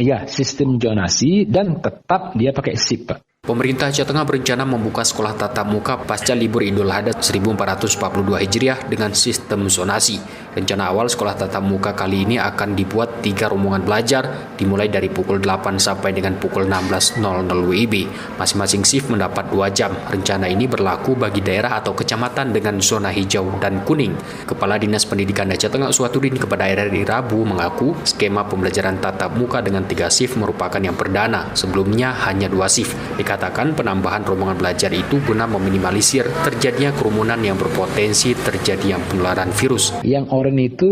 Ya, sistem zonasi dan tetap dia pakai SIP, Pak. Pemerintah Aceh Tengah berencana membuka sekolah tatap muka pasca libur Idul Adha 1442 Hijriah dengan sistem zonasi. Rencana awal sekolah tatap muka kali ini akan dibuat 3 rombongan belajar, dimulai dari pukul 8 sampai dengan pukul 16.00 WIB. Masing-masing shift mendapat 2 jam. Rencana ini berlaku bagi daerah atau kecamatan dengan zona hijau dan kuning. Kepala Dinas Pendidikan Aceh Tengah Uswatudin kepada RRI Rabu mengaku skema pembelajaran tatap muka dengan 3 shift merupakan yang perdana. Sebelumnya hanya 2 shift. Dikatakan penambahan rombongan belajar itu guna meminimalisir terjadinya kerumunan yang berpotensi terjadinya penularan virus. Yang oranye itu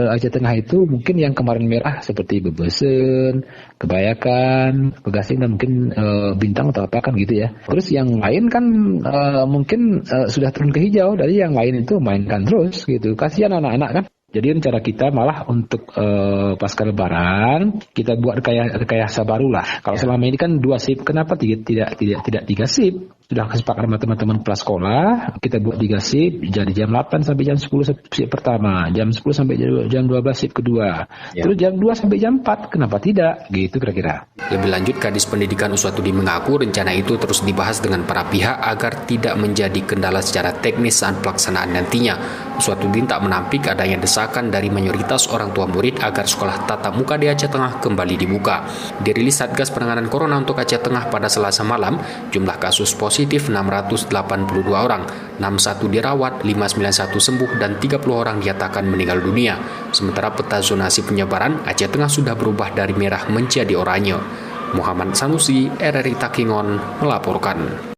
Aceh Tengah itu mungkin yang kemarin merah seperti Bebesen, Kebayakan, Pegasing dan mungkin Bintang atau apa kan gitu ya. Terus yang lain kan mungkin sudah turun ke hijau, dari yang lain itu mainkan terus gitu. Kasihan anak-anak kan. Jadi rencana kita malah untuk pasca Lebaran kita buat rekayasa baru lah. Kalau selama ini kan 2 shift, kenapa tidak 3 shift? Sudah kesepakatan sama teman-teman kepala sekolah, kita buat 3 shift, jadi jam 8 sampai jam 10 shift pertama, jam 10 sampai jam 12 shift kedua. Ya. Terus jam 2 sampai jam 4, kenapa tidak? Gitu kira-kira. Lebih lanjut, Kadis Pendidikan Uswatudin mengaku rencana itu terus dibahas dengan para pihak agar tidak menjadi kendala secara teknis saat pelaksanaan nantinya. Uswatudin tak menampik adanya desakan dari mayoritas orang tua murid agar sekolah tatap muka di Aceh Tengah kembali dibuka. Dirilis Satgas Penanganan Corona untuk Aceh Tengah pada Selasa malam, jumlah kasus positif 682 orang, 61 dirawat, 591 sembuh, dan 30 orang dinyatakan meninggal dunia. Sementara peta zonasi penyebaran, Aceh Tengah sudah berubah dari merah menjadi oranye. Muhammad Sanusi, RRI Takingon, melaporkan.